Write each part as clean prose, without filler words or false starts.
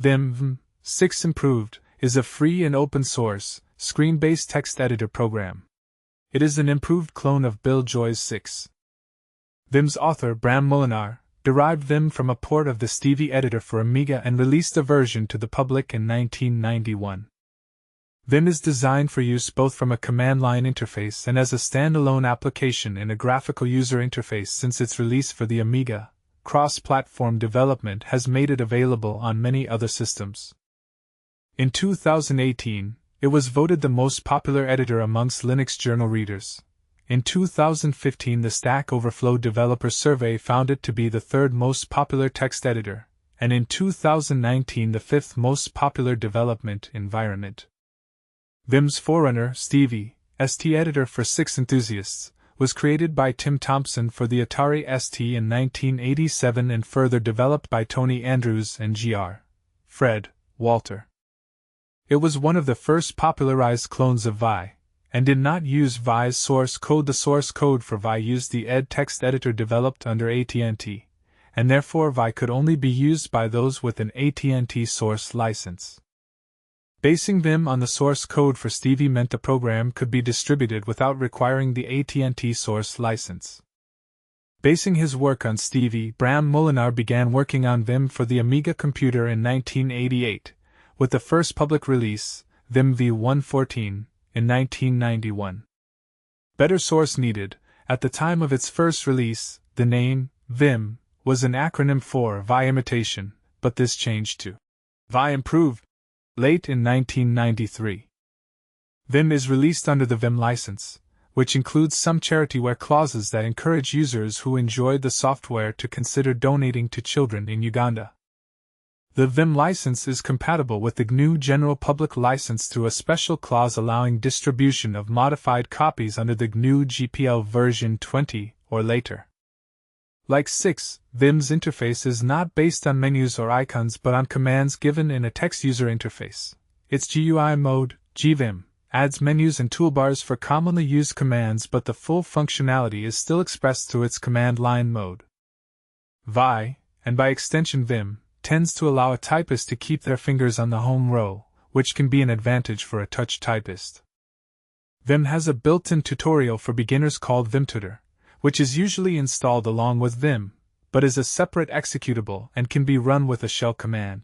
Vim 6 Improved is a free and open-source, screen-based text editor program. It is an improved clone of Bill Joy's 6. Vim's author, Bram Moolenaar, derived Vim from a port of the Stevie editor for Amiga and released a version to the public in 1991. Vim is designed for use both from a command-line interface and as a standalone application in a graphical user interface. Since its release for the Amiga, cross-platform development has made it available on many other systems. In 2018, it was voted the most popular editor amongst Linux journal readers. In 2015, the Stack Overflow Developer Survey found it to be the third most popular text editor, and in 2019 the fifth most popular development environment. Vim's forerunner, Stevie, ST editor for 6 enthusiasts, was created by Tim Thompson for the Atari ST in 1987 and further developed by Tony Andrews and Gr. Fred Walter. It was one of the first popularized clones of Vi, and did not use Vi's source code. The source code for Vi used the ed text editor developed under AT&T, and therefore Vi could only be used by those with an AT&T source license. Basing Vim on the source code for Stevie meant the program could be distributed without requiring the AT&T source license. Basing his work on Stevie, Bram Moolenaar began working on Vim for the Amiga computer in 1988, with the first public release, Vim v1.14, in 1991. Better source needed. At the time of its first release, the name, Vim, was an acronym for Vi Imitation, but this changed to Vi Improved late in 1993. Vim is released under the Vim license, which includes some charityware clauses that encourage users who enjoyed the software to consider donating to children in Uganda. The Vim license is compatible with the GNU General Public License through a special clause allowing distribution of modified copies under the GNU GPL version 20 or later. Like 6, Vim's interface is not based on menus or icons but on commands given in a text user interface. Its GUI mode, gvim, adds menus and toolbars for commonly used commands, but the full functionality is still expressed through its command line mode. Vi, and by extension Vim, tends to allow a typist to keep their fingers on the home row, which can be an advantage for a touch typist. Vim has a built-in tutorial for beginners called VimTutor, which is usually installed along with Vim, but is a separate executable and can be run with a shell command.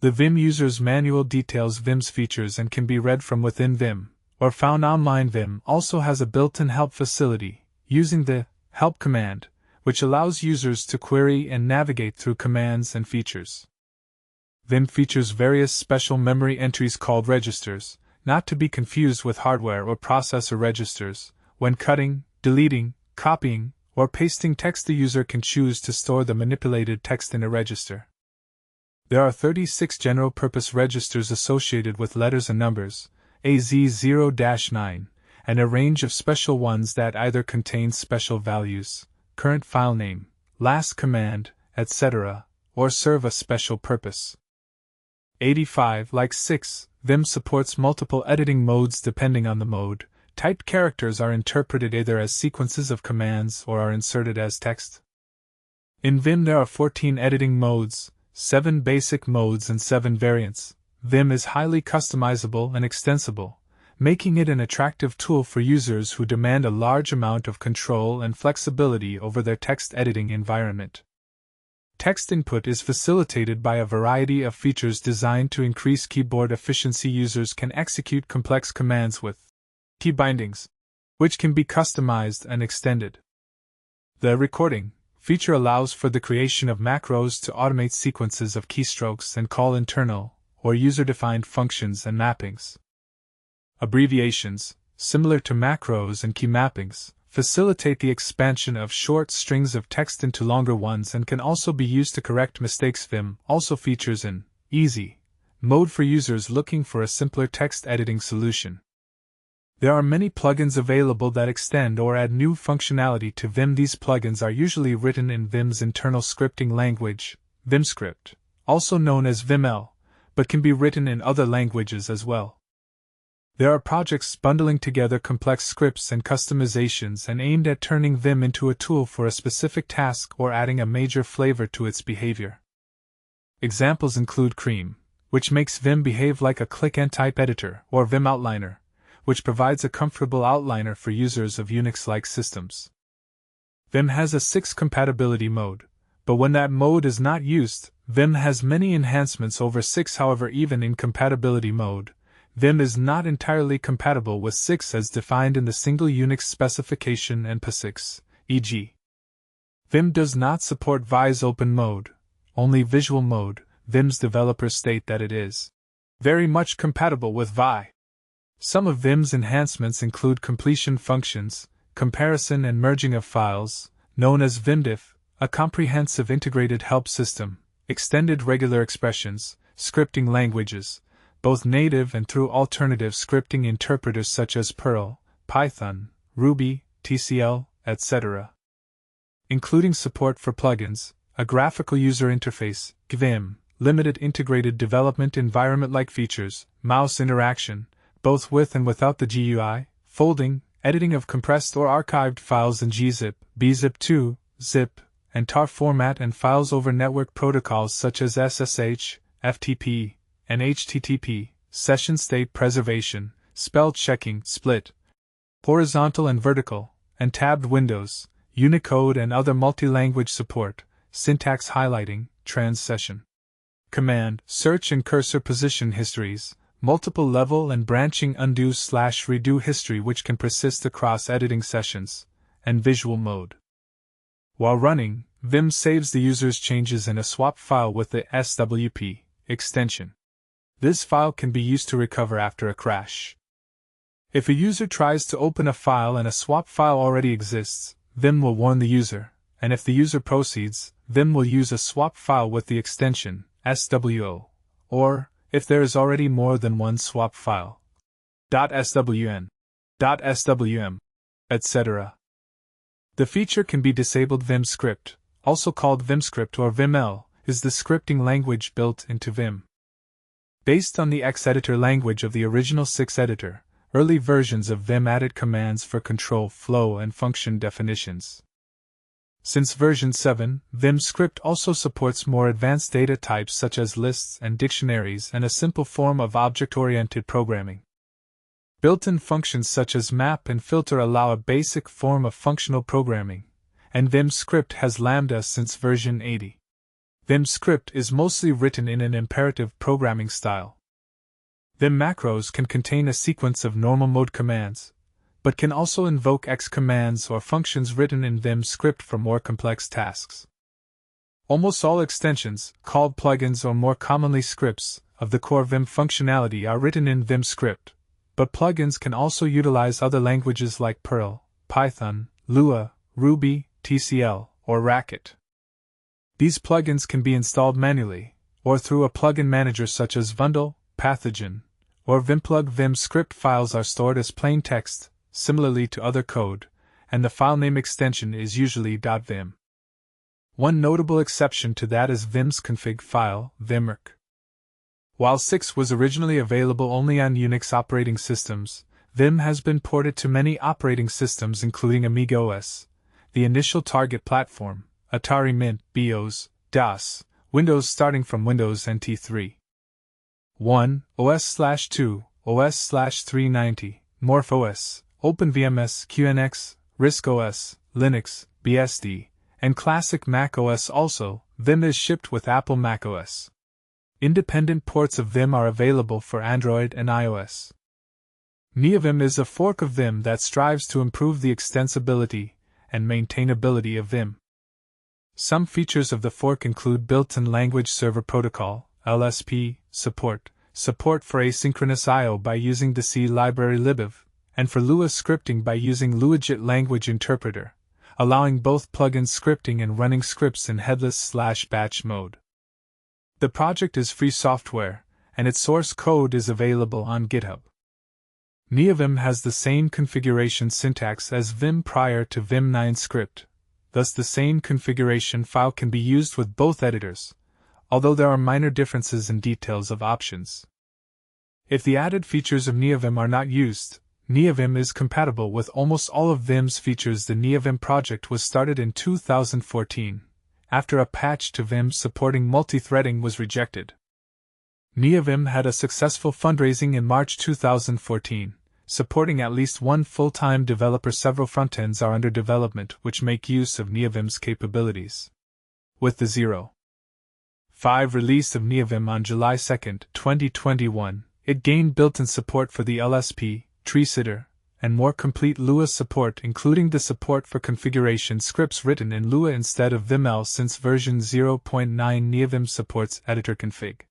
The Vim user's manual details Vim's features and can be read from within Vim, or found online. Vim also has a built-in help facility, using the help command, which allows users to query and navigate through commands and features. Vim features various special memory entries called registers, not to be confused with hardware or processor registers. When cutting, deleting, copying, or pasting text, the user can choose to store the manipulated text in a register. There are 36 general-purpose registers associated with letters and numbers, AZ0-9, and a range of special ones that either contain special values, current file name, last command, etc., or serve a special purpose. 85 Like 6, Vim supports multiple editing modes depending on the mode. Typed characters are interpreted either as sequences of commands or are inserted as text. In Vim there are 14 editing modes, 7 basic modes and 7 variants. Vim is highly customizable and extensible, making it an attractive tool for users who demand a large amount of control and flexibility over their text editing environment. Text input is facilitated by a variety of features designed to increase keyboard efficiency. Users can execute complex commands with key bindings, which can be customized and extended. The recording feature allows for the creation of macros to automate sequences of keystrokes and call internal or user-defined functions and mappings. Abbreviations, similar to macros and key mappings, facilitate the expansion of short strings of text into longer ones and can also be used to correct mistakes. Vim also features an easy mode for users looking for a simpler text editing solution. There are many plugins available that extend or add new functionality to Vim. These plugins are usually written in Vim's internal scripting language, VimScript, also known as VimL, but can be written in other languages as well. There are projects bundling together complex scripts and customizations and aimed at turning Vim into a tool for a specific task or adding a major flavor to its behavior. Examples include Cream, which makes Vim behave like a click and type editor, or Vim Outliner, which provides a comfortable outliner for users of Unix-like systems. Vim has a 6 compatibility mode, but when that mode is not used, Vim has many enhancements over 6. However, even in compatibility mode, Vim is not entirely compatible with 6 as defined in the single Unix specification and PA6, e.g. Vim does not support VI's open mode, only visual mode. Vim's developers state that it is very much compatible with Vi. Some of Vim's enhancements include completion functions, comparison and merging of files, known as VimDiff, a comprehensive integrated help system, extended regular expressions, scripting languages, both native and through alternative scripting interpreters such as Perl, Python, Ruby, TCL, etc., including support for plugins, a graphical user interface, GVIM, limited integrated development environment-like features, mouse interaction, both with and without the GUI, folding, editing of compressed or archived files in gzip, bzip2, zip, and tar format, and files over network protocols such as SSH, FTP, and HTTP, session state preservation, spell checking, split, horizontal and vertical, and tabbed windows, Unicode and other multi-language support, syntax highlighting, trans-session, command, search and cursor position histories, multiple level and branching undo/redo history which can persist across editing sessions, and visual mode. While running, Vim saves the user's changes in a swap file with the SWP extension. This file can be used to recover after a crash. If a user tries to open a file and a swap file already exists, Vim will warn the user, and if the user proceeds, Vim will use a swap file with the extension SWO, or, if there is already more than one swap file, .swn, .swm, etc. The feature can be disabled. VimScript, also called VimScript or VimL, is the scripting language built into Vim. Based on the X-editor language of the original 6 editor, early versions of Vim added commands for control flow and function definitions. Since version 7, VimScript also supports more advanced data types such as lists and dictionaries and a simple form of object-oriented programming. Built-in functions such as map and filter allow a basic form of functional programming, and VimScript has Lambda since version 80. VimScript is mostly written in an imperative programming style. Vim macros can contain a sequence of normal mode commands, but can also invoke X commands or functions written in VimScript for more complex tasks. Almost all extensions, called plugins or more commonly scripts, of the core Vim functionality are written in VimScript, but plugins can also utilize other languages like Perl, Python, Lua, Ruby, TCL, or Racket. These plugins can be installed manually, or through a plugin manager such as Vundle, Pathogen, or Vimplug. VimScript files are stored as plain text, similarly to other code, and the file name extension is usually .vim. One notable exception to that is Vim's config file, vimmerk. While 6 was originally available only on Unix operating systems, Vim has been ported to many operating systems including Amiga OS, the initial target platform, Atari Mint, BIOS, DOS, Windows starting from Windows NT 3.1, OS/2, OS/390, Morph OS, OpenVMS, QNX, RISC OS, Linux, BSD, and classic Mac OS. Also, Vim is shipped with Apple Mac OS. Independent ports of Vim are available for Android and iOS. NeoVim is a fork of Vim that strives to improve the extensibility and maintainability of Vim. Some features of the fork include built-in language server protocol, LSP, support for asynchronous I/O by using the C library libviv, and for Lua scripting by using LuaJIT language interpreter, allowing both plugin scripting and running scripts in headless/batch mode. The project is free software, and its source code is available on GitHub. NeoVim has the same configuration syntax as Vim prior to Vim 9 script, thus the same configuration file can be used with both editors, although there are minor differences in details of options. If the added features of NeoVim are not used, NeoVim is compatible with almost all of Vim's features. The NeoVim project was started in 2014, after a patch to Vim supporting multi-threading was rejected. NeoVim had a successful fundraising in March 2014, supporting at least one full-time developer. Several frontends are under development which make use of NeoVim's capabilities. With the 0.5 release of NeoVim on July 2, 2021, it gained built-in support for the LSP, treesitter, and more complete Lua support, including the support for configuration scripts written in Lua instead of VimL. Since version 0.9, NeoVim supports editor config.